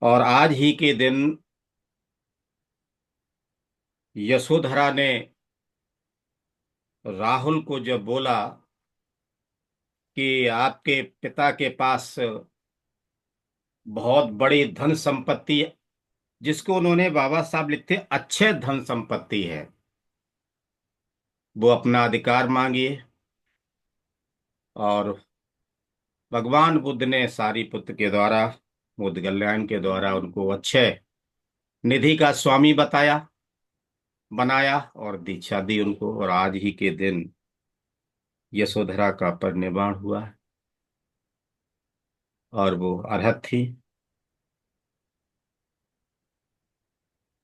और आज ही के दिन यशोधरा ने राहुल को जब बोला कि आपके पिता के पास बहुत बड़ी धन संपत्ति, जिसको उन्होंने बाबा साहब लिखते अच्छे धन संपत्ति है, वो अपना अधिकार मांगिए। और भगवान बुद्ध ने सारीपुत्र के द्वारा, बुद्ध कल्याण के द्वारा उनको अच्छे निधि का स्वामी बनाया और दीक्षा दी उनको। और आज ही के दिन यशोधरा का परिनिर्वाण हुआ है और वो अरहत थी।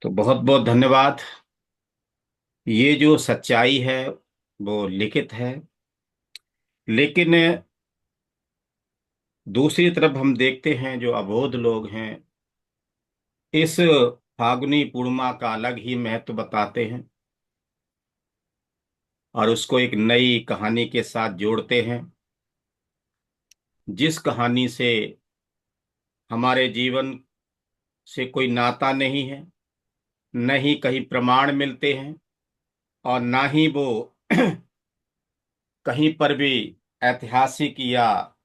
तो बहुत बहुत धन्यवाद। ये जो सच्चाई है वो लिखित है, लेकिन दूसरी तरफ हम देखते हैं जो अबोध लोग हैं इस फागुनी पूर्णिमा का अलग ही महत्व बताते हैं और उसको एक नई कहानी के साथ जोड़ते हैं, जिस कहानी से हमारे जीवन से कोई नाता नहीं है, न ही कहीं प्रमाण मिलते हैं और ना ही वो कहीं पर भी ऐतिहासिक या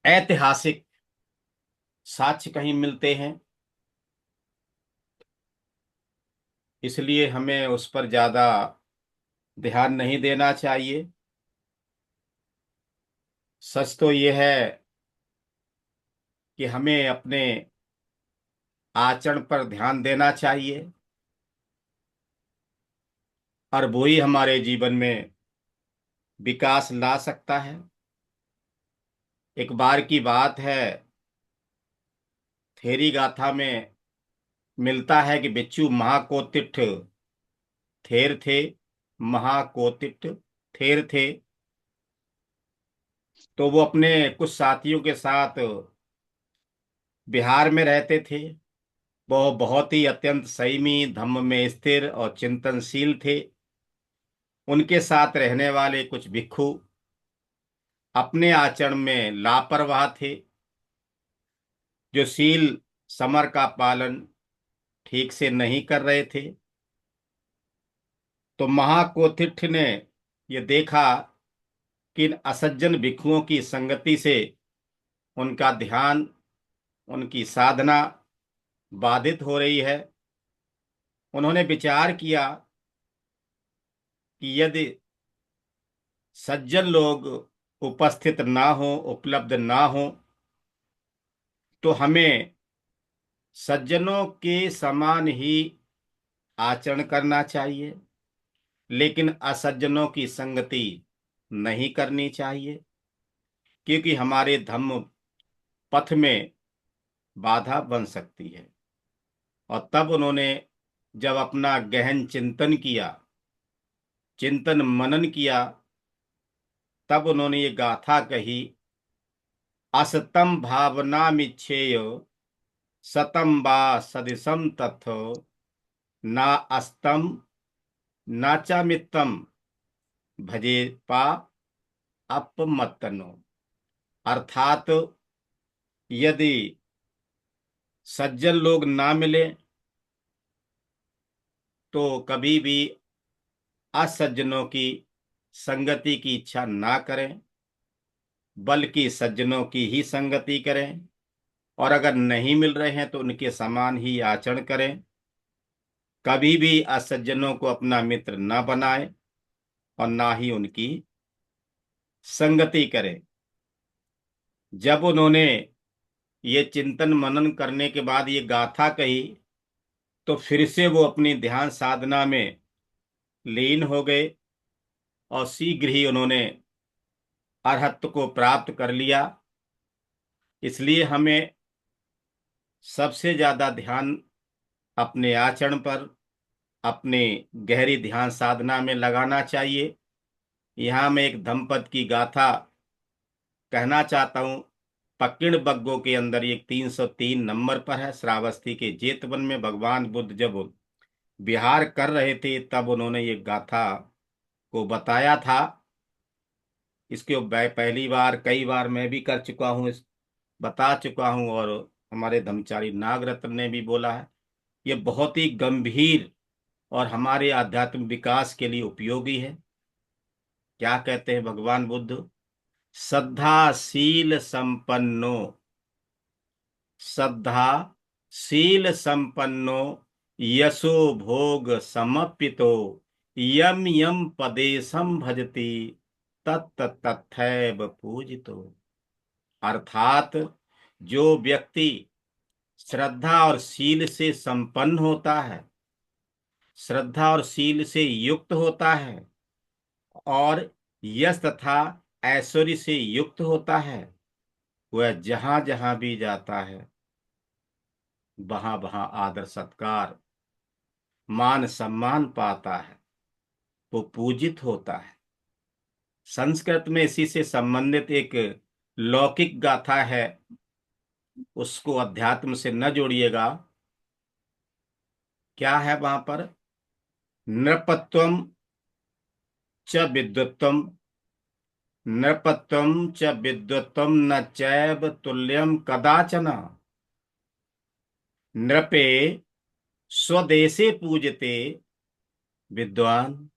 ऐतिहासिक साक्ष्य कहीं मिलते हैं। इसलिए हमें उस पर ज्यादा ध्यान नहीं देना चाहिए। सच तो यह है कि हमें अपने आचरण पर ध्यान देना चाहिए और वो ही हमारे जीवन में विकास ला सकता है। एक बार की बात है, थेरी गाथा में मिलता है कि बिच्छू महाकोतिठ थेर थे, महाकोतिठ थेर थे। तो वो अपने कुछ साथियों के साथ बिहार में रहते थे। वो बहुत ही अत्यंत संयमी, धम्म में स्थिर और चिंतनशील थे। उनके साथ रहने वाले कुछ भिक्षु अपने आचरण में लापरवाह थे, जो शील समर का पालन ठीक से नहीं कर रहे थे। तो महाकोतिठ ने यह देखा कि इन असज्जन भिक्षुओं की संगति से उनका ध्यान, उनकी साधना बाधित हो रही है। उन्होंने विचार किया कि यदि सज्जन लोग उपस्थित ना हो, उपलब्ध ना हो, तो हमें सज्जनों के समान ही आचरण करना चाहिए, लेकिन असज्जनों की संगति नहीं करनी चाहिए, क्योंकि हमारे धम्म पथ में बाधा बन सकती है। और तब उन्होंने जब अपना गहन चिंतन किया, चिंतन मनन किया, तब उन्होंने ये गाथा कही, असतम भावना मिच्छेय सतम बा सदिशम तथो ना अस्तम नाचा मित्तम भजे पा अपमत्तनो। अर्थात यदि सज्जन लोग ना मिले तो कभी भी असज्जनों की संगति की इच्छा ना करें, बल्कि सज्जनों की ही संगति करें। और अगर नहीं मिल रहे हैं तो उनके समान ही आचरण करें। कभी भी असज्जनों को अपना मित्र न बनाए और ना ही उनकी संगति करें। जब उन्होंने ये चिंतन मनन करने के बाद ये गाथा कही, तो फिर से वो अपनी ध्यान साधना में लीन हो गए और शीघ्र ही उन्होंने अरहत्त को प्राप्त कर लिया। इसलिए हमें सबसे ज्यादा ध्यान अपने आचरण पर, अपने गहरी ध्यान साधना में लगाना चाहिए। यहाँ मैं एक दंपत की गाथा कहना चाहता हूँ। पक्किड़ बग्गो के अंदर एक 303 नंबर पर है। श्रावस्ती के जेतवन में भगवान बुद्ध जब विहार कर रहे थे, तब उन्होंने ये गाथा को बताया था। इसके पहली बार, कई बार मैं भी कर चुका हूँ, बता चुका हूँ। और हमारे धर्मचारी नागरत्न ने भी बोला है। ये बहुत ही गंभीर और हमारे आध्यात्मिक विकास के लिए उपयोगी है। क्या कहते हैं भगवान बुद्ध? श्रद्धा शील संपन्नो, श्रद्धा शील संपन्नो, यशो भोग समर्पितो, यम यम पदेशम भजति तत्त तथैव पूजितो। अर्थात जो व्यक्ति श्रद्धा और शील से संपन्न होता है, श्रद्धा और शील से युक्त होता है और यश तथा ऐश्वर्य से युक्त होता है, वह जहां जहां भी जाता है वहां वहां आदर सत्कार मान सम्मान पाता है, वो पूजित होता है। संस्कृत में इसी से संबंधित एक लौकिक गाथा है, उसको अध्यात्म से न जोड़िएगा। क्या है वहां पर? नृपत्वम च विद्वत्वम, नृपत्वम च विद्वत्वम न चैव तुल्यम कदाचन, नृपे स्वदेशे पूजते, विद्वान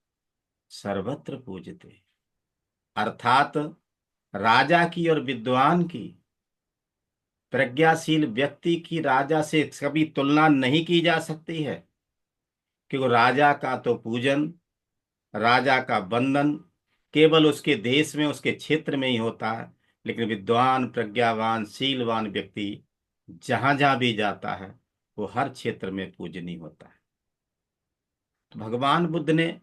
सर्वत्र पूजते। अर्थात राजा की और विद्वान की, प्रज्ञाशील व्यक्ति की राजा से कभी तुलना नहीं की जा सकती है, क्योंकि राजा का तो पूजन, राजा का बंधन केवल उसके देश में, उसके क्षेत्र में ही होता है। लेकिन विद्वान प्रज्ञावान शीलवान व्यक्ति जहां जहां भी जाता है वो हर क्षेत्र में पूजनीय होता है। तो भगवान बुद्ध ने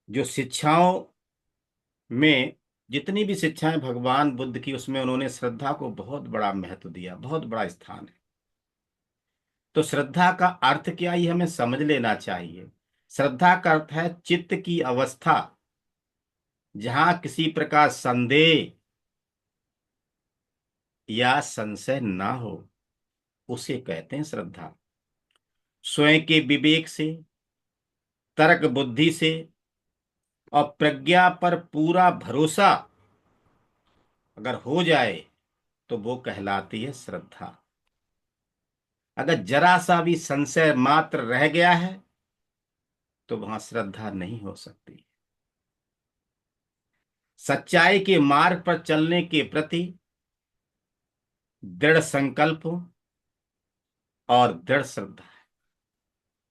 जो शिक्षाओं में, जितनी भी शिक्षाएं भगवान बुद्ध की, उसमें उन्होंने श्रद्धा को बहुत बड़ा महत्व दिया, बहुत बड़ा स्थान है। तो श्रद्धा का अर्थ क्या, ये हमें समझ लेना चाहिए। श्रद्धा का अर्थ है चित्त की अवस्था जहां किसी प्रकार संदेह या संशय ना हो, उसे कहते हैं श्रद्धा। स्वयं के विवेक से, तर्क बुद्धि से और प्रज्ञा पर पूरा भरोसा अगर हो जाए तो वो कहलाती है श्रद्धा। अगर जरा सा भी संशय मात्र रह गया है तो वहां श्रद्धा नहीं हो सकती। सच्चाई के मार्ग पर चलने के प्रति दृढ़ संकल्प और दृढ़ श्रद्धा है।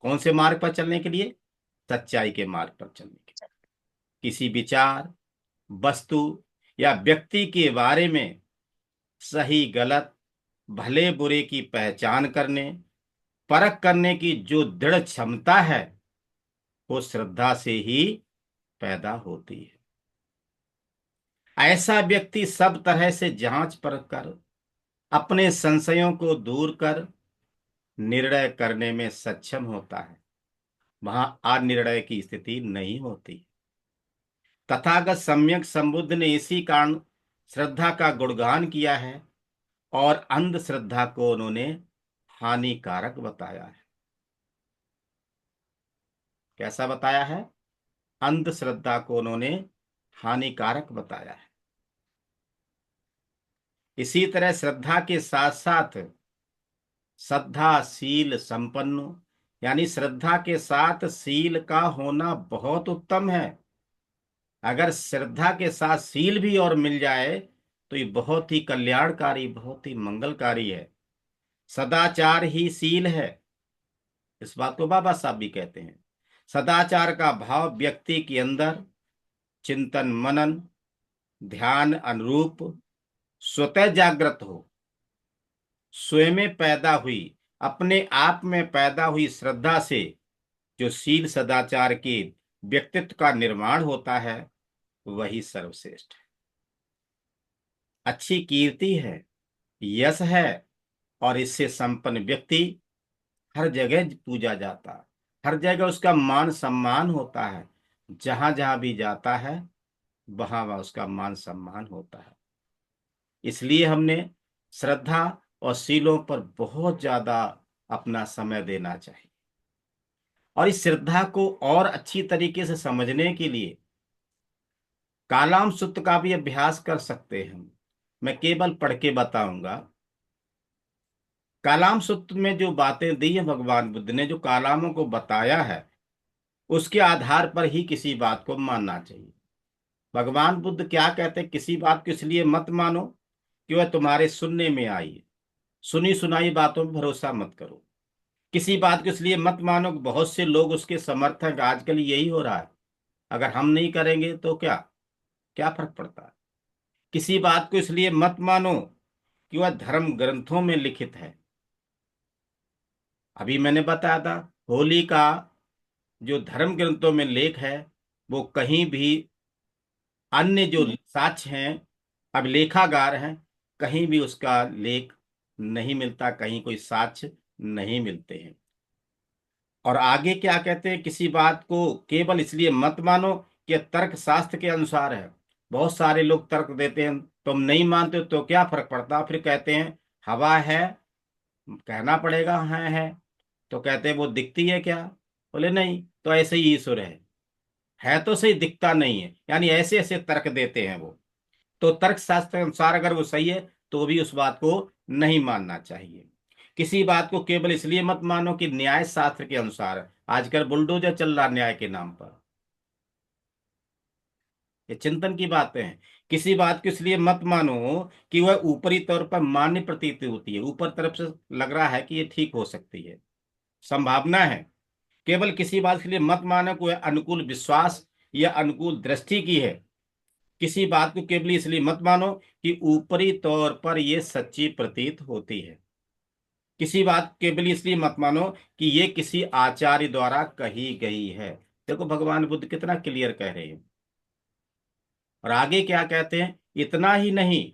कौन से मार्ग पर चलने के लिए? सच्चाई के मार्ग पर चलने के लिए। किसी विचार, वस्तु या व्यक्ति के बारे में सही गलत, भले बुरे की पहचान करने, परख करने की जो दृढ़ क्षमता है, वो श्रद्धा से ही पैदा होती है। ऐसा व्यक्ति सब तरह से जांच परख कर अपने संशयों को दूर कर निर्णय करने में सक्षम होता है। वहां अनिर्णय की स्थिति नहीं होती। तथागत सम्यक संबुद्ध ने इसी कारण श्रद्धा का गुणगान किया है और अंधश्रद्धा को उन्होंने हानिकारक बताया है। कैसा बताया है? अंधश्रद्धा को उन्होंने हानिकारक बताया है। इसी तरह श्रद्धा के साथ साथ श्रद्धा शील संपन्न, यानी श्रद्धा के साथ शील का होना बहुत उत्तम है। अगर श्रद्धा के साथ शील भी और मिल जाए तो ये बहुत ही कल्याणकारी, बहुत ही मंगलकारी है। सदाचार ही शील है, इस बात को बाबा साहब भी कहते हैं। सदाचार का भाव व्यक्ति के अंदर चिंतन मनन ध्यान अनुरूप स्वतः जागृत हो। स्वयं में पैदा हुई, अपने आप में पैदा हुई श्रद्धा से जो शील सदाचार के व्यक्तित्व का निर्माण होता है, वही सर्वश्रेष्ठ है। अच्छी कीर्ति है, यश है, और इससे संपन्न व्यक्ति हर जगह पूजा जाता है, हर जगह उसका मान सम्मान होता है। जहां जहां भी जाता है वहां वहां उसका मान सम्मान होता है। इसलिए हमने श्रद्धा और शीलों पर बहुत ज्यादा अपना समय देना चाहिए। और इस श्रद्धा को और अच्छी तरीके से समझने के लिए कालाम सूत्र का भी अभ्यास कर सकते हैं हम। मैं केवल पढ़ के बताऊंगा। कालाम सूत्र में जो बातें दी है भगवान बुद्ध ने, जो कालामों को बताया है, उसके आधार पर ही किसी बात को मानना चाहिए। भगवान बुद्ध क्या कहते हैं, किसी बात को इसलिए मत मानो कि वह तुम्हारे सुनने में आई है। सुनी सुनाई बातों पर भरोसा मत करो। किसी बात को इसलिए मत मानो कि बहुत से लोग उसके समर्थक, आजकल यही हो रहा है। अगर हम नहीं करेंगे तो क्या क्या फर्क पड़ता है। किसी बात को इसलिए मत मानो कि वह धर्म ग्रंथों में लिखित है। अभी मैंने बताया था, होली का जो धर्म ग्रंथों में लेख है, वो कहीं भी अन्य जो साक्ष्य हैं, अब लेखागार हैं, कहीं भी उसका लेख नहीं मिलता, कहीं कोई साक्ष्य नहीं मिलते हैं। और आगे क्या कहते हैं, किसी बात को केवल इसलिए मत मानो कि तर्क शास्त्र के अनुसार है। बहुत सारे लोग तर्क देते हैं, तुम नहीं मानते हो तो क्या फर्क पड़ता, फिर कहते हैं हवा है, कहना पड़ेगा है। तो कहते हैं वो दिखती है क्या, बोले नहीं, तो ऐसे ही ईश्वर है तो सही, दिखता नहीं है, यानी ऐसे ऐसे तर्क देते हैं वो। तो तर्क शास्त्र के अनुसार अगर वो सही है तो भी उस बात को नहीं मानना चाहिए। किसी बात को केवल इसलिए मत मानो कि न्याय शास्त्र के अनुसार है। आजकल बुलडोजर चल रहा न्याय के नाम पर, ये चिंतन की बातें हैं। किसी बात को इसलिए मत मानो कि वह ऊपरी तौर पर मान्य प्रतीत होती है, ऊपर तरफ से लग रहा है कि ये ठीक हो सकती है, संभावना है। केवल किसी बात के लिए मत मानो कि वह अनुकूल विश्वास या अनुकूल दृष्टि की है। किसी बात को केवल इसलिए मत मानो कि ऊपरी तौर पर यह सच्ची प्रतीत होती है। किसी बात केवल इसलिए मत मानो कि ये किसी आचार्य द्वारा कही गई है। देखो भगवान बुद्ध कितना क्लियर कह रहे हैं। और आगे क्या कहते हैं, इतना ही नहीं,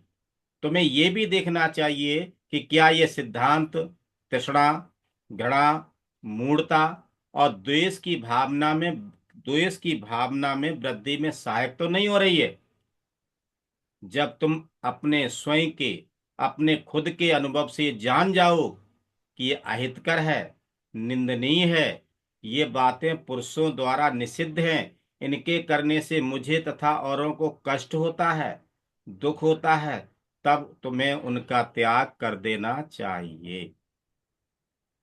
तुम्हें ये भी देखना चाहिए कि क्या ये सिद्धांत तृष्णा, घृणा, मूढ़ता और द्वेष की भावना में वृद्धि में सहायक तो नहीं हो रही है। जब तुम अपने स्वयं के, अपने खुद के अनुभव से जान जाओ कि ये अहितकर है, निंदनीय है, ये बातें पुरुषों द्वारा निषिद्ध हैं, इनके करने से मुझे तथा औरों को कष्ट होता है, दुख होता है, तब तुम्हें उनका त्याग कर देना चाहिए।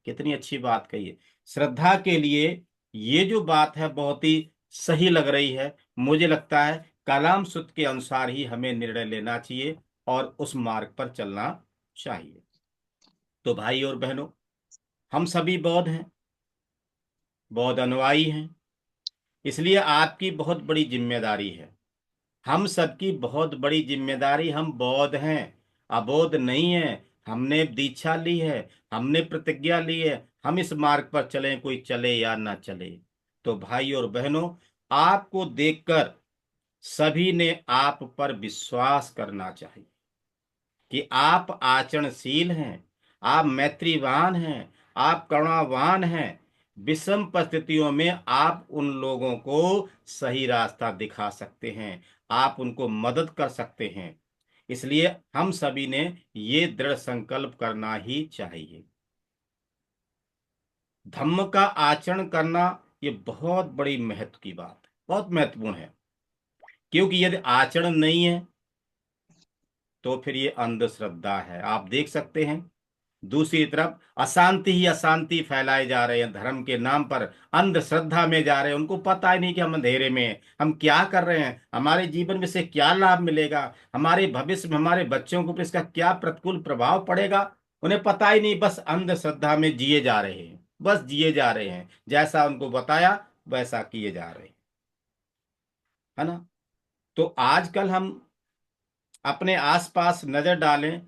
कितनी अच्छी बात कही है। श्रद्धा के लिए ये जो बात है बहुत ही सही लग रही है। मुझे लगता है कलाम सूत्र के अनुसार ही हमें निर्णय लेना चाहिए और उस मार्ग पर चलना चाहिए। तो भाई और बहनों, हम सभी बौद्ध हैं, बौद्ध अनुयायी हैं, इसलिए आपकी बहुत बड़ी जिम्मेदारी है, हम सबकी बहुत बड़ी जिम्मेदारी, हम बौद्ध हैं, अबोध नहीं है। हमने दीक्षा ली है, हमने प्रतिज्ञा ली है, हम इस मार्ग पर चलें, कोई चले या ना चले। तो भाई और बहनों, आपको देखकर सभी ने आप पर विश्वास करना चाहिए कि आप आचरणशील हैं, आप मैत्रीवान हैं, आप करुणावान हैं। विषम परिस्थितियों में आप उन लोगों को सही रास्ता दिखा सकते हैं, आप उनको मदद कर सकते हैं। इसलिए हम सभी ने ये दृढ़ संकल्प करना ही चाहिए। धम्म का आचरण करना ये बहुत बड़ी महत्व की बात है, बहुत महत्वपूर्ण है। क्योंकि यदि आचरण नहीं है तो फिर ये अंधश्रद्धा है। आप देख सकते हैं दूसरी तरफ अशांति ही अशांति फैलाए जा रहे हैं, धर्म के नाम पर अंधश्रद्धा में जा रहे हैं। उनको पता ही नहीं कि हम अंधेरे में हैं, हम क्या कर रहे हैं, हमारे जीवन में से क्या लाभ मिलेगा, हमारे भविष्य में हमारे बच्चों को इसका क्या प्रतिकूल प्रभाव पड़ेगा। उन्हें पता ही नहीं, बस अंधश्रद्धा में जिए जा रहे हैं, बस जिए जा रहे हैं, जैसा उनको बताया वैसा किए जा रहे हैं, है ना। तो आजकल हम अपने आसपास नजर डालें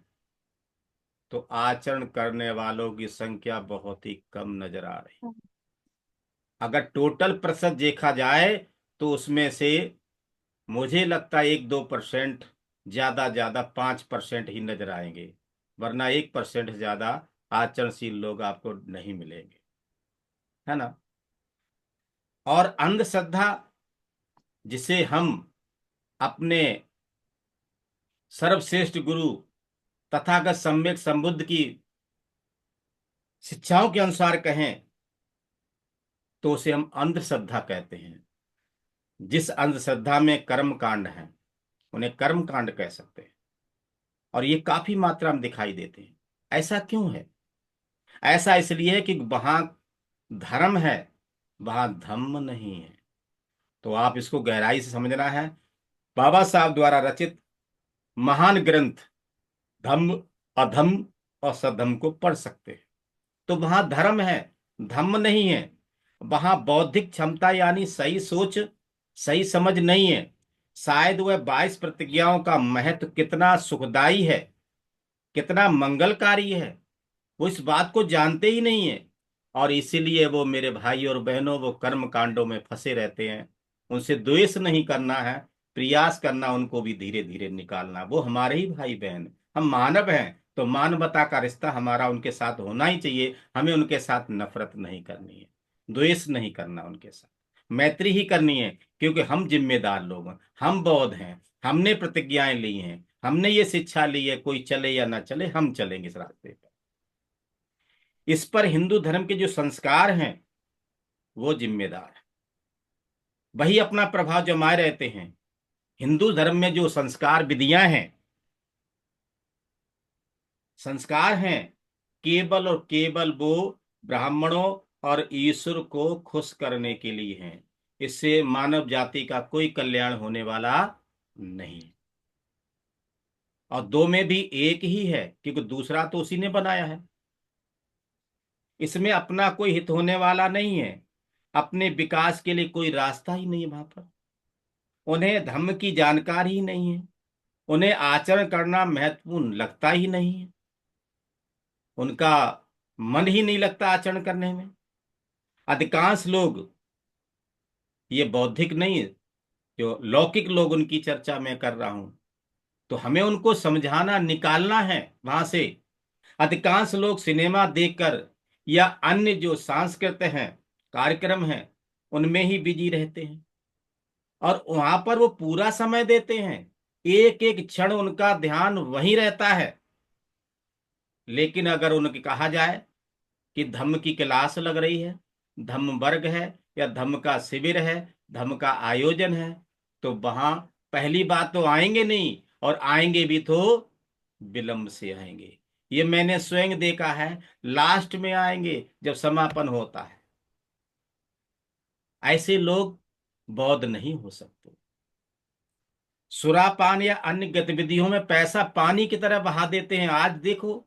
तो आचरण करने वालों की संख्या बहुत ही कम नजर आ रही। अगर टोटल प्रतिशत देखा जाए तो उसमें से मुझे लगता है 1-2%, ज्यादा ज्यादा 5% ही नजर आएंगे, वरना 1% से ज्यादा आचरणशील लोग आपको नहीं मिलेंगे, है ना। और अंधश्रद्धा, जिसे हम अपने सर्वश्रेष्ठ गुरु तथागत सम्यक संबुद्ध की शिक्षाओं के अनुसार कहें तो उसे हम अंधश्रद्धा कहते हैं। जिस अंधश्रद्धा में कर्म कांड है उन्हें कर्म कांड कह सकते हैं। और ये काफी मात्रा में दिखाई देते हैं। ऐसा क्यों है? ऐसा इसलिए है कि वहां धर्म है, वहां धम्म नहीं है। तो आप इसको गहराई से समझना है। बाबा साहब द्वारा रचित महान ग्रंथ धम्म, अधम्म और सधम्म को पढ़ सकते हैं। तो वहां धर्म है, धम्म नहीं है। वहां बौद्धिक क्षमता यानी सही सोच, सही समझ नहीं है। शायद वह 22 प्रतिज्ञाओं का महत्व कितना सुखदाई है, कितना मंगलकारी है, वो इस बात को जानते ही नहीं है। और इसीलिए वो मेरे भाई और बहनों, वो कर्म कांडों में फंसे रहते हैं। उनसे द्वेष नहीं करना है, प्रयास करना उनको भी धीरे धीरे निकालना। वो हमारे ही भाई बहन, हम मानव हैं, तो मानवता का रिश्ता हमारा उनके साथ होना ही चाहिए। हमें उनके साथ नफरत नहीं करनी है, द्वेष नहीं करना उनके साथ, मैत्री ही करनी है। क्योंकि हम जिम्मेदार लोग हैं, हम बौद्ध हैं, हमने प्रतिज्ञाएं ली हैं, हमने ये शिक्षा ली है, कोई चले या ना चले, हम चलेंगे इस रास्ते पर। इस पर हिंदू धर्म के जो संस्कार हैं वो जिम्मेदार है, वही अपना प्रभाव जमाए रहते हैं। हिंदू धर्म में जो संस्कार विधियां हैं, संस्कार हैं, केवल और केवल वो ब्राह्मणों और ईश्वर को खुश करने के लिए हैं। इससे मानव जाति का कोई कल्याण होने वाला नहीं। और दो में भी एक ही है, क्योंकि दूसरा तो उसी ने बनाया है। इसमें अपना कोई हित होने वाला नहीं है, अपने विकास के लिए कोई रास्ता ही नहीं है वहां पर। उन्हें धर्म की जानकारी ही नहीं है, उन्हें आचरण करना महत्वपूर्ण लगता ही नहीं है, उनका मन ही नहीं लगता आचरण करने में। अधिकांश लोग, ये बौद्धिक नहीं, जो लौकिक लोग उनकी चर्चा मैं कर रहा हूं, तो हमें उनको समझाना, निकालना है वहां से। अधिकांश लोग सिनेमा देखकर या अन्य जो सांस्कृतिक हैं, कार्यक्रम हैं, उनमें ही बिजी रहते हैं और वहां पर वो पूरा समय देते हैं। एक एक क्षण उनका ध्यान वहीं रहता है। लेकिन अगर उनके कहा जाए कि धम्म की क्लास लग रही है, धम्म वर्ग है, या धम्म का शिविर है, धम्म का आयोजन है, तो वहां पहली बात तो आएंगे नहीं, और आएंगे भी तो विलंब से आएंगे। ये मैंने स्वयं देखा है, लास्ट में आएंगे जब समापन होता है। ऐसे लोग बौद्ध नहीं हो सकते। सुरापान या अन्य गतिविधियों में पैसा पानी की तरह बहा देते हैं। आज देखो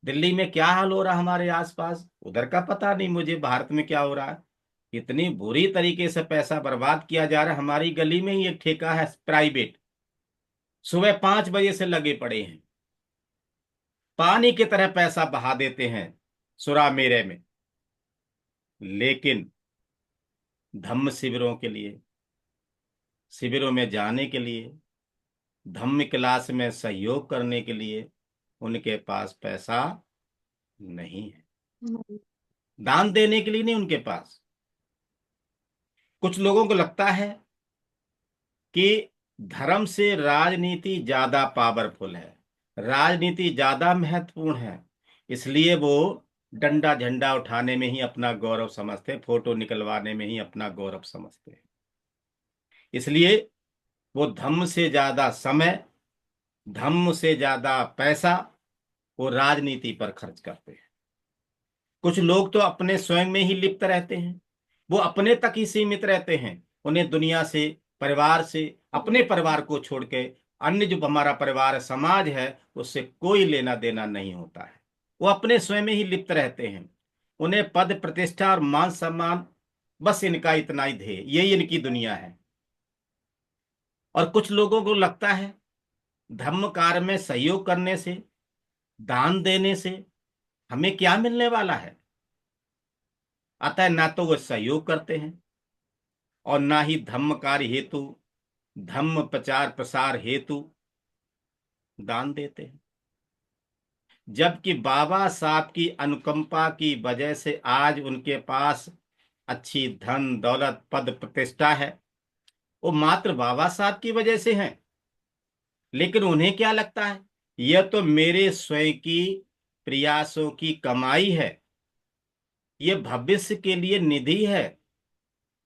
दिल्ली में क्या हाल हो रहा है, हमारे आसपास, उधर का पता नहीं मुझे, भारत में क्या हो रहा है। इतनी बुरी तरीके से पैसा बर्बाद किया जा रहा है। हमारी गली में ही एक ठेका है प्राइवेट, सुबह 5 बजे से लगे पड़े हैं, पानी की तरह पैसा बहा देते हैं सुरा मेरे में। लेकिन धम्म शिविरों के लिए, शिविरों में जाने के लिए, धम्म क्लास में सहयोग करने के लिए उनके पास पैसा नहीं है। दान देने के लिए नहीं उनके पास। कुछ लोगों को लगता है कि धर्म से राजनीति ज्यादा पावरफुल है, राजनीति ज्यादा महत्वपूर्ण है, इसलिए वो डंडा झंडा उठाने में ही अपना गौरव समझते, फोटो निकलवाने में ही अपना गौरव समझते हैं। इसलिए वो धम्म से ज्यादा समय, धम्म से ज्यादा पैसा वो राजनीति पर खर्च करते हैं। कुछ लोग तो अपने स्वयं में ही लिप्त रहते हैं, वो अपने तक ही सीमित रहते हैं। उन्हें दुनिया से, परिवार से, अपने परिवार को छोड़ के अन्य जो हमारा परिवार है, समाज है, उससे कोई लेना देना नहीं होता है। वो अपने स्वयं में ही लिप्त रहते हैं। उन्हें पद प्रतिष्ठा और मान सम्मान, बस इनका इतना ही ध्येय, यही इनकी दुनिया है। और कुछ लोगों को लगता है धर्म कार्य में सहयोग करने से, दान देने से हमें क्या मिलने वाला है। अतः ना तो वो सहयोग करते हैं और ना ही धम्म कार्य हेतु, धम्म प्रचार प्रसार हेतु दान देते हैं। जबकि बाबा साहब की अनुकंपा की वजह से आज उनके पास अच्छी धन दौलत पद प्रतिष्ठा है, वो मात्र बाबा साहब की वजह से है। लेकिन उन्हें क्या लगता है, यह तो मेरे स्वयं की प्रयासों की कमाई है, यह भविष्य के लिए निधि है,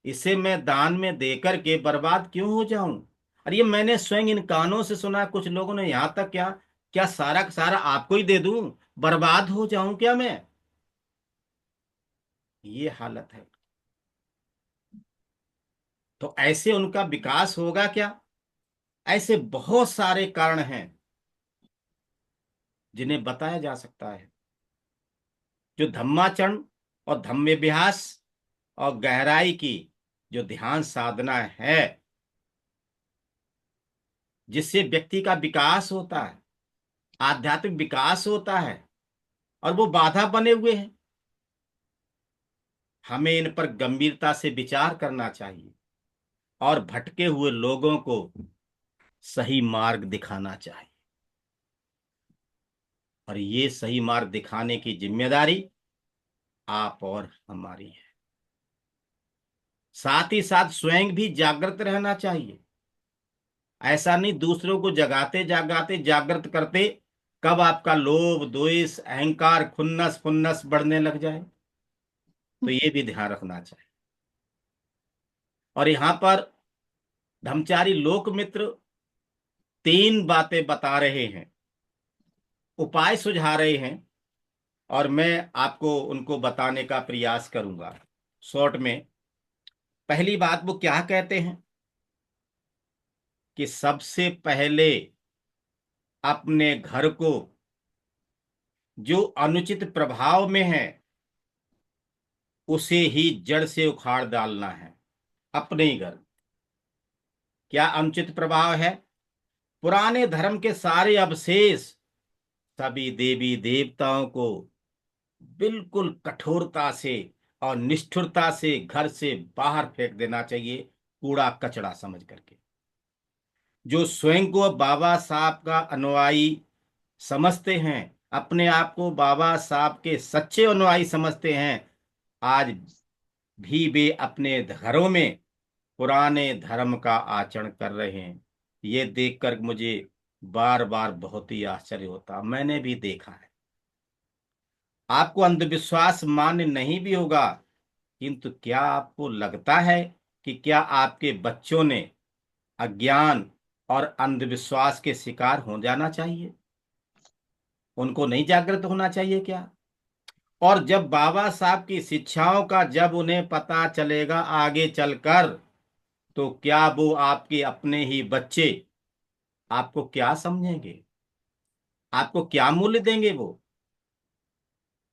इसे मैं दान में देकर के बर्बाद क्यों हो जाऊं। और ये मैंने स्वयं इन कानों से सुना। कुछ लोगों ने, यहां तक क्या, क्या सारा का सारा आपको ही दे दूं? बर्बाद हो जाऊं क्या मैं? ये हालत है। तो ऐसे उनका विकास होगा क्या? ऐसे बहुत सारे कारण हैं जिन्हें बताया जा सकता है। जो धम्माचरण और धम्माभ्यास और गहराई की जो ध्यान साधना है, जिससे व्यक्ति का विकास होता है, आध्यात्मिक विकास होता है, और वो बाधा बने हुए हैं। हमें इन पर गंभीरता से विचार करना चाहिए और भटके हुए लोगों को सही मार्ग दिखाना चाहिए। और ये सही मार्ग दिखाने की जिम्मेदारी आप और हमारी है। साथ ही साथ स्वयं भी जागृत रहना चाहिए। ऐसा नहीं दूसरों को जगाते जगाते जागृत करते कब आपका लोभ, द्वेष, अहंकार, खुन्नस फुन्नस बढ़ने लग जाए, तो ये भी ध्यान रखना चाहिए। और यहां पर धर्मचारी लोक मित्र तीन बातें बता रहे हैं, उपाय सुझा रहे हैं, और मैं आपको उनको बताने का प्रयास करूंगा शॉर्ट में। पहली बात वो क्या कहते हैं कि सबसे पहले अपने घर को जो अनुचित प्रभाव में है उसे ही जड़ से उखाड़ डालना है। अपने ही घर क्या अनुचित प्रभाव है? पुराने धर्म के सारे अवशेष, सभी देवी देवताओं को बिल्कुल कठोरता से और निष्ठुरता से घर से बाहर फेंक देना चाहिए, कूड़ा कचड़ा समझ करके। जो स्वयं को बाबा साहब का अनुयायी समझते हैं, अपने आप को बाबा साहब के सच्चे अनुयायी समझते हैं, आज भी वे अपने घरों में पुराने धर्म का आचरण कर रहे हैं। ये देखकर मुझे बार बार बहुत ही आश्चर्य होता। मैंने भी देखा है। आपको अंधविश्वास मान्य नहीं भी होगा, किंतु क्या आपको लगता है कि क्या आपके बच्चों ने अज्ञान और अंधविश्वास के शिकार हो जाना चाहिए? उनको नहीं जागृत होना चाहिए क्या? और जब बाबा साहब की शिक्षाओं का जब उन्हें पता चलेगा आगे चलकर, तो क्या वो आपके अपने ही बच्चे आपको क्या समझेंगे? आपको क्या मूल्य देंगे? वो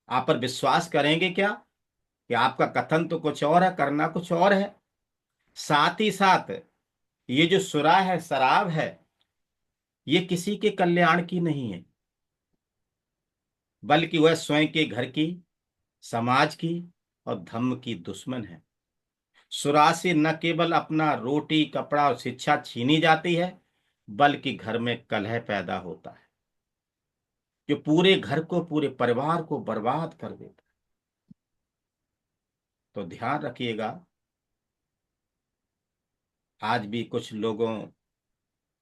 आप पर विश्वास करेंगे क्या कि आपका कथन तो कुछ और है, करना कुछ और है? साथ ही साथ ये जो सुरा है, शराब है, ये किसी के कल्याण की नहीं है, बल्कि वह स्वयं के घर की, समाज की और धर्म की दुश्मन है। सुरा से न केवल अपना रोटी, कपड़ा और शिक्षा छीनी जाती है, बल्कि घर में कलह पैदा होता है जो पूरे घर को, पूरे परिवार को बर्बाद कर देता है। तो ध्यान रखिएगा। आज भी कुछ लोगों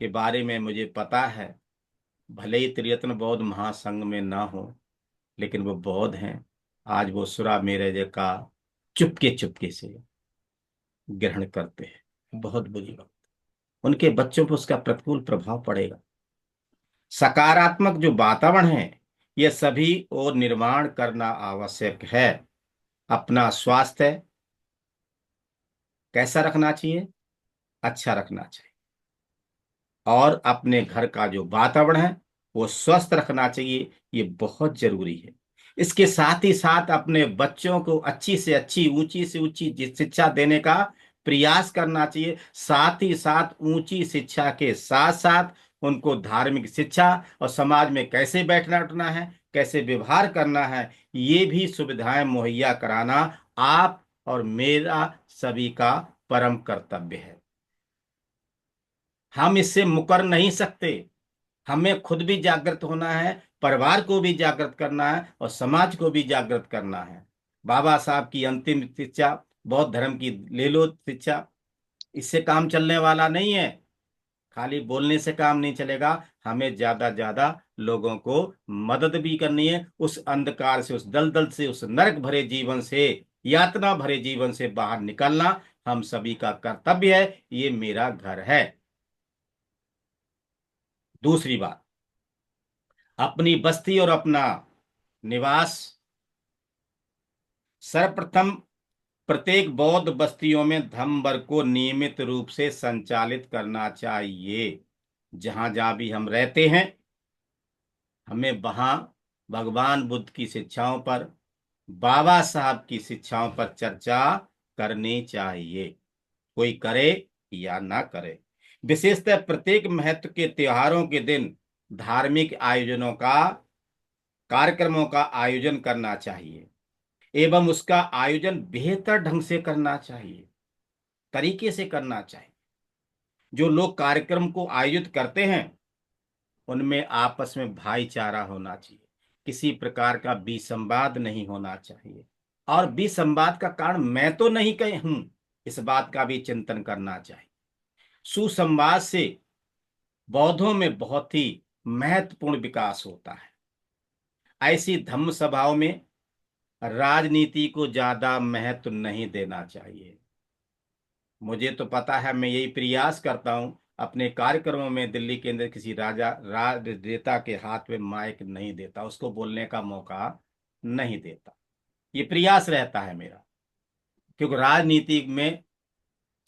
के बारे में मुझे पता है, भले ही त्रियत्न बौद्ध महासंघ में ना हो, लेकिन वो बौद्ध हैं। आज वो सुरा मेरे का चुपके चुपके से ग्रहण करते हैं। बहुत बुरी बात। उनके बच्चों पर उसका प्रतिकूल प्रभाव पड़ेगा। सकारात्मक जो वातावरण है, यह सभी और निर्माण करना आवश्यक है। अपना स्वास्थ्य कैसा रखना चाहिए? अच्छा रखना चाहिए। और अपने घर का जो वातावरण है वो स्वस्थ रखना चाहिए, ये बहुत जरूरी है। इसके साथ ही साथ अपने बच्चों को अच्छी से अच्छी, ऊंची से ऊंची शिक्षा देने का प्रयास करना चाहिए। साथ ही साथ ऊंची शिक्षा के साथ साथ उनको धार्मिक शिक्षा और समाज में कैसे बैठना उठना है, कैसे व्यवहार करना है, ये भी सुविधाएं मुहैया कराना आप और मेरा सभी का परम कर्तव्य है। हम इससे मुकर नहीं सकते। हमें खुद भी जागृत होना है, परिवार को भी जागृत करना है और समाज को भी जागृत करना है। बाबा साहब की अंतिम शिक्षा, बौद्ध धर्म की ले लो शिक्षा, इससे काम चलने वाला नहीं है। खाली बोलने से काम नहीं चलेगा। हमें ज्यादा ज्यादा लोगों को मदद भी करनी है, उस अंधकार से, उस दलदल से, उस नरक भरे जीवन से, यातना भरे जीवन से बाहर निकलना हम सभी का कर्तव्य है। ये मेरा घर है। दूसरी बात, अपनी बस्ती और अपना निवास। सर्वप्रथम प्रत्येक बौद्ध बस्तियों में धम्म वर्ग को नियमित रूप से संचालित करना चाहिए। जहां जहां भी हम रहते हैं, हमें वहां भगवान बुद्ध की शिक्षाओं पर, बाबा साहब की शिक्षाओं पर चर्चा करनी चाहिए, कोई करे या ना करे। विशेषतः प्रत्येक महत्व के त्योहारों के दिन धार्मिक आयोजनों का, कार्यक्रमों का आयोजन करना चाहिए एवं उसका आयोजन बेहतर ढंग से करना चाहिए, तरीके से करना चाहिए। जो लोग कार्यक्रम को आयोजित करते हैं उनमें आपस में भाईचारा होना चाहिए, किसी प्रकार का विसंवाद नहीं होना चाहिए। और विसंवाद का कारण मैं तो नहीं कहीं हूं, इस बात का भी चिंतन करना चाहिए। सुसंवाद से बौद्धों में बहुत ही महत्वपूर्ण विकास होता है। ऐसी धम्म सभाओं में राजनीति को ज्यादा महत्व नहीं देना चाहिए। मुझे तो पता है, मैं यही प्रयास करता हूं अपने कार्यक्रमों में दिल्ली के अंदर किसी राजनेता के हाथ में माइक नहीं देता, उसको बोलने का मौका नहीं देता। ये प्रयास रहता है मेरा, क्योंकि राजनीति में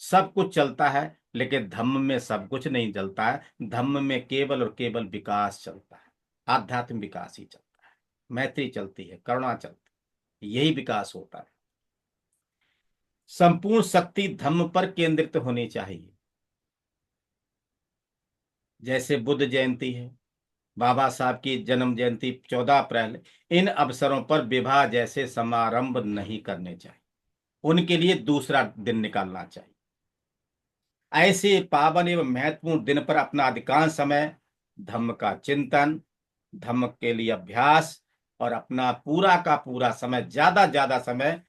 सब कुछ चलता है लेकिन धम्म में सब कुछ नहीं चलता है। धम्म में केवल और केवल विकास चलता है, आध्यात्मिक विकास ही चलता है, मैत्री चलती है, करुणा चलती है, यही विकास होता है। संपूर्ण शक्ति धम्म पर केंद्रित होनी चाहिए। जैसे बुद्ध जयंती है, बाबा साहब की जन्म जयंती 14 अप्रैल, इन अवसरों पर विवाह जैसे समारंभ नहीं करने चाहिए, उनके लिए दूसरा दिन निकालना चाहिए। ऐसे पावन एवं महत्वपूर्ण दिन पर अपना अधिकांश समय धम्म का चिंतन, धम्म के लिए अभ्यास और अपना पूरा का पूरा समय, ज्यादा समय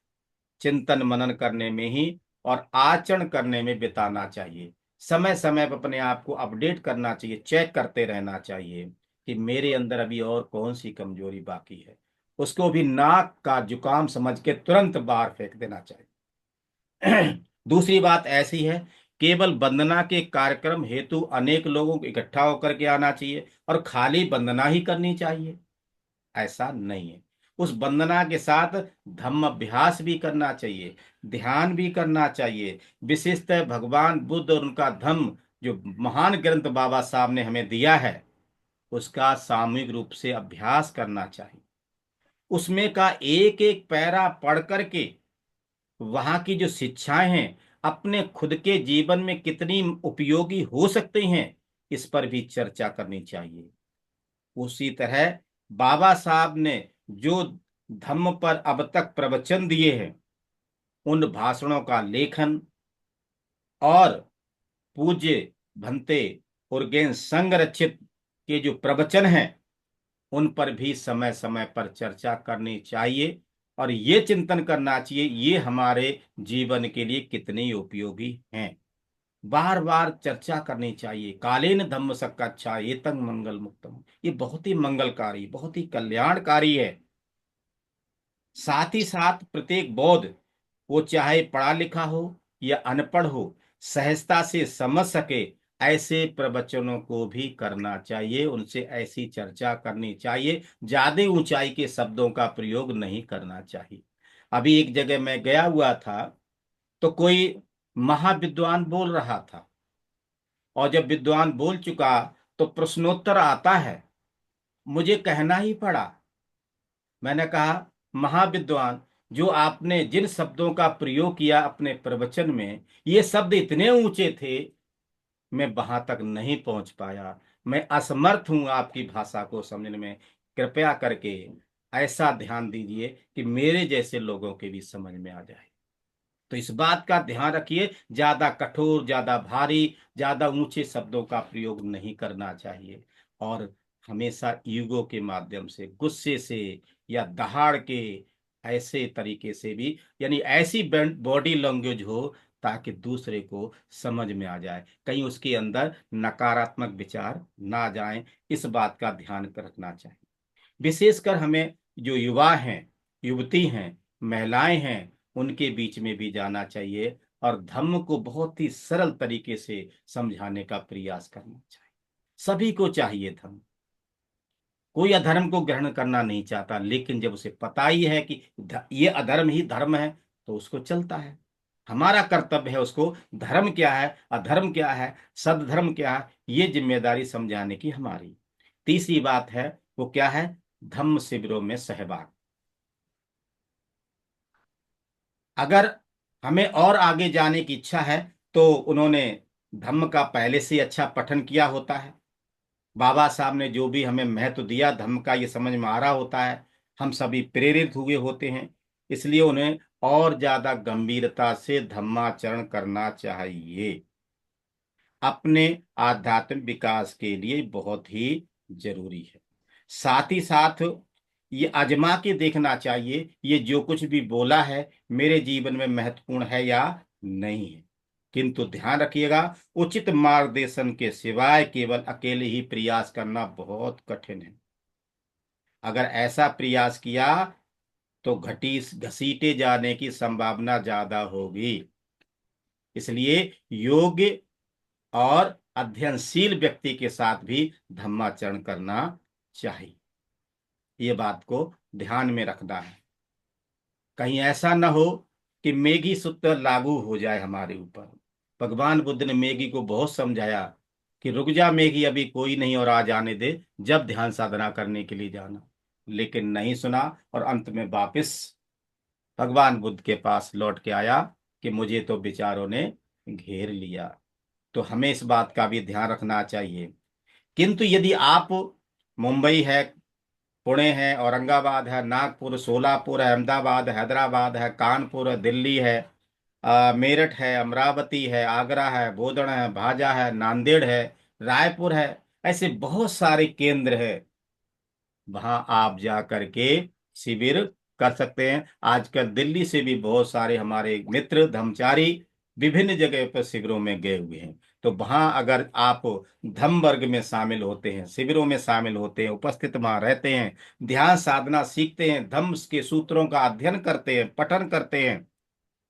चिंतन मनन करने में ही और आचरण करने में बिताना चाहिए। समय समय पर अपने आप को अपडेट करना चाहिए, चेक करते रहना चाहिए कि मेरे अंदर अभी और कौन सी कमजोरी बाकी है। उसको भी नाक का जुकाम समझ के तुरंत बाहर फेंक देना चाहिए। दूसरी बात ऐसी है, केवल वंदना के कार्यक्रम हेतु अनेक लोगों को इकट्ठा होकर के आना चाहिए और खाली वंदना ही करनी चाहिए, ऐसा नहीं है। उस वंदना के साथ धम्म अभ्यास भी करना चाहिए, ध्यान भी करना चाहिए। विशेषतः भगवान बुद्ध और उनका धम्म, जो महान ग्रंथ बाबा साहब ने हमें दिया है, उसका सामूहिक रूप से अभ्यास करना चाहिए। उसमें का एक एक पैरा पढ़ करके वहां की जो शिक्षाएं हैं अपने खुद के जीवन में कितनी उपयोगी हो सकती हैं, इस पर भी चर्चा करनी चाहिए। उसी तरह बाबा साहब ने जो धम्म पर अब तक प्रवचन दिए हैं, उन भाषणों का लेखन और पूज्य भंते उर्गेन संघ रचित के जो प्रवचन हैं उन पर भी समय समय पर चर्चा करनी चाहिए और ये चिंतन करना चाहिए ये हमारे जीवन के लिए कितने उपयोगी हैं। बार बार चर्चा करनी चाहिए। कालेन धम्म सक्काच्छा ये तंग मंगल मुक्तम, ये बहुत ही मंगलकारी, बहुत ही कल्याणकारी है। साथ ही साथ प्रत्येक बौद्ध, वो चाहे पढ़ा लिखा हो या अनपढ़ हो, सहजता से समझ सके, ऐसे प्रवचनों को भी करना चाहिए, उनसे ऐसी चर्चा करनी चाहिए। ज्यादा ऊंचाई के शब्दों का प्रयोग नहीं करना चाहिए। अभी एक जगह मैं गया हुआ था, तो कोई महाविद्वान बोल रहा था और जब विद्वान बोल चुका तो प्रश्नोत्तर आता है। मुझे कहना ही पड़ा। मैंने कहा, महाविद्वान, जो आपने जिन शब्दों का प्रयोग किया अपने प्रवचन में, ये शब्द इतने ऊंचे थे, मैं वहां तक नहीं पहुंच पाया। मैं असमर्थ हूं आपकी भाषा को समझने में। कृपया करके ऐसा ध्यान दीजिए कि मेरे जैसे लोगों के भी समझ में आ जाए। तो इस बात का ध्यान रखिए, ज्यादा कठोर, ज्यादा भारी, ज्यादा ऊंचे शब्दों का प्रयोग नहीं करना चाहिए। और हमेशा ईगो के माध्यम से, गुस्से से या दहाड़ के ऐसे तरीके से भी, यानी ऐसी बॉडी लैंग्वेज हो ताकि दूसरे को समझ में आ जाए, कहीं उसके अंदर नकारात्मक विचार ना जाएं। इस बात का ध्यान रखना चाहिए। विशेषकर हमें जो युवा हैं, युवती हैं, महिलाएं हैं, उनके बीच में भी जाना चाहिए और धम्म को बहुत ही सरल तरीके से समझाने का प्रयास करना चाहिए। सभी को चाहिए धम्म। कोई अधर्म को ग्रहण करना नहीं चाहता, लेकिन जब उसे पता ही है कि ये अधर्म ही धर्म है तो उसको चलता है। हमारा कर्तव्य है उसको धर्म क्या है, अधर्म क्या है, सद्धर्म क्या है, ये जिम्मेदारी समझाने की हमारी। तीसरी बात है वो क्या है, धम्म शिविरों में सहभाग। अगर हमें और आगे जाने की इच्छा है तो उन्होंने धम्म का पहले से अच्छा पठन किया होता है। बाबा साहब ने जो भी हमें महत्व दिया धम्म का, ये समझ में आ रहा होता है। हम सभी प्रेरित हुए होते हैं, इसलिए उन्हें और ज्यादा गंभीरता से धम्माचरण करना चाहिए। अपने आध्यात्मिक विकास के लिए बहुत ही जरूरी है। साथ ही साथ ये आजमा के देखना चाहिए ये जो कुछ भी बोला है मेरे जीवन में महत्वपूर्ण है या नहीं है। किंतु ध्यान रखिएगा, उचित मार्गदर्शन के सिवाय केवल अकेले ही प्रयास करना बहुत कठिन है। अगर ऐसा प्रयास किया तो घटी घसीटे जाने की संभावना ज्यादा होगी। इसलिए योग्य और अध्ययनशील व्यक्ति के साथ भी धम्माचरण करना चाहिए। ये बात को ध्यान में रखना है। कहीं ऐसा न हो कि मेघी सूत्र लागू हो जाए हमारे ऊपर। भगवान बुद्ध ने मेघी को बहुत समझाया कि रुक जा मेघी, अभी कोई नहीं और आ जाने दे, जब ध्यान साधना करने के लिए जाना। लेकिन नहीं सुना और अंत में वापस भगवान बुद्ध के पास लौट के आया कि मुझे तो विचारों ने घेर लिया। तो हमें इस बात का भी ध्यान रखना चाहिए। किंतु यदि आप, मुंबई है, पुणे है, औरंगाबाद है, नागपुर, सोलापुर है, अहमदाबाद, हैदराबाद है, कानपुर है, दिल्ली है, मेरठ है, अमरावती है, आगरा है, बोधन है, भाजा है, नांदेड़ है, रायपुर है, ऐसे बहुत सारे केंद्र है। वहां आप जा करके शिविर कर सकते हैं। आजकल दिल्ली से भी बहुत सारे हमारे मित्र धर्मचारी विभिन्न जगह पर शिविरों में गए हुए हैं। तो वहां अगर आप धम्म वर्ग में शामिल होते हैं, शिविरों में शामिल होते हैं, उपस्थित वहां रहते हैं, ध्यान साधना सीखते हैं, धम्म के सूत्रों का अध्ययन करते हैं, पठन करते हैं,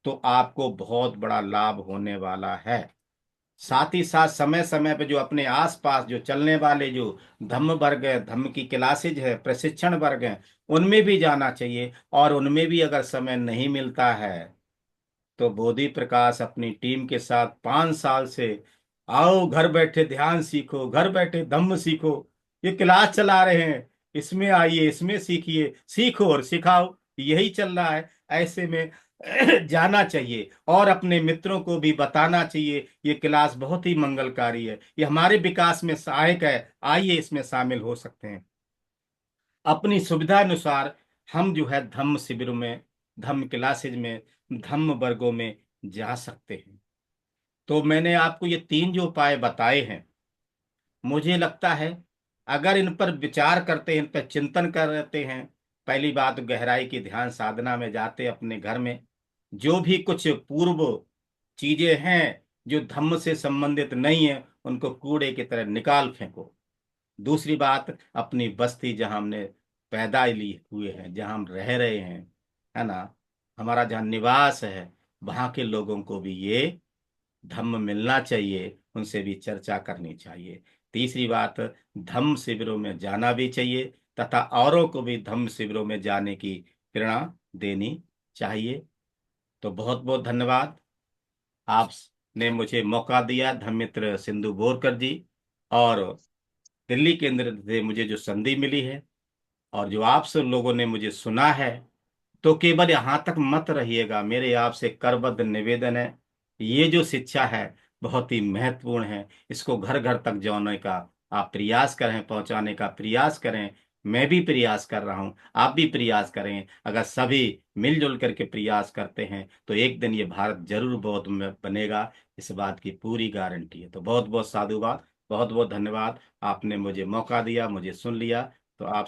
तो आपको बहुत बड़ा लाभ होने वाला है। साथ ही साथ समय समय पे जो अपने आसपास जो चलने वाले जो धम्म वर्ग है, धम्म की क्लासेज है, प्रशिक्षण वर्ग है, उनमें भी जाना चाहिए। और उनमें भी अगर समय नहीं मिलता है तो बोधि प्रकाश अपनी टीम के साथ 5 साल से आओ घर बैठे ध्यान सीखो, घर बैठे धम्म सीखो, ये क्लास चला रहे हैं, इसमें आइए, इसमें सीखिए, सीखो और सिखाओ, यही चल रहा है। ऐसे में जाना चाहिए और अपने मित्रों को भी बताना चाहिए ये क्लास बहुत ही मंगलकारी है, ये हमारे विकास में सहायक है, आइए इसमें शामिल हो सकते हैं। अपनी सुविधा अनुसार हम जो है धम्म शिविर में, धम्म क्लासेज में, धम्म वर्गों में जा सकते हैं। तो मैंने आपको ये 3 जो उपाय बताए हैं, मुझे लगता है अगर इन पर विचार करते हैं, इन पर चिंतन करते हैं, पहली बात गहराई की ध्यान साधना में जाते अपने घर में जो भी कुछ पूर्व चीजें हैं जो धम्म से संबंधित नहीं है उनको कूड़े की तरह निकाल फेंको। दूसरी बात, अपनी बस्ती जहां हमने पैदा ली हुए हैं, जहां हम रह रहे हैं, है ना, हमारा जहां निवास है, वहां के लोगों को भी ये धम्म मिलना चाहिए, उनसे भी चर्चा करनी चाहिए। तीसरी बात, धम्म शिविरों में जाना भी चाहिए तथा औरों को भी धम्म शिविरों में जाने की प्रेरणा देनी चाहिए। तो बहुत बहुत धन्यवाद, आपने मुझे मौका दिया, धर्ममित्र सिंधु बोरकर जी, और दिल्ली केंद्र से मुझे जो संधि मिली है और जो आप सब लोगों ने मुझे सुना है, तो केवल यहां तक मत रहिएगा, मेरे आपसे करबद्ध निवेदन है, ये जो शिक्षा है बहुत ही महत्वपूर्ण है, इसको घर घर तक जाने का आप प्रयास करें, पहुंचाने का प्रयास करें। मैं भी प्रयास कर रहा हूं, आप भी प्रयास करें। अगर सभी मिलजुल करके प्रयास करते हैं तो एक दिन ये भारत जरूर बहुत बनेगा, इस बात की पूरी गारंटी है। तो बहुत बहुत साधुवाद, बहुत बहुत धन्यवाद, आपने मुझे मौका दिया, मुझे सुन लिया। तो आप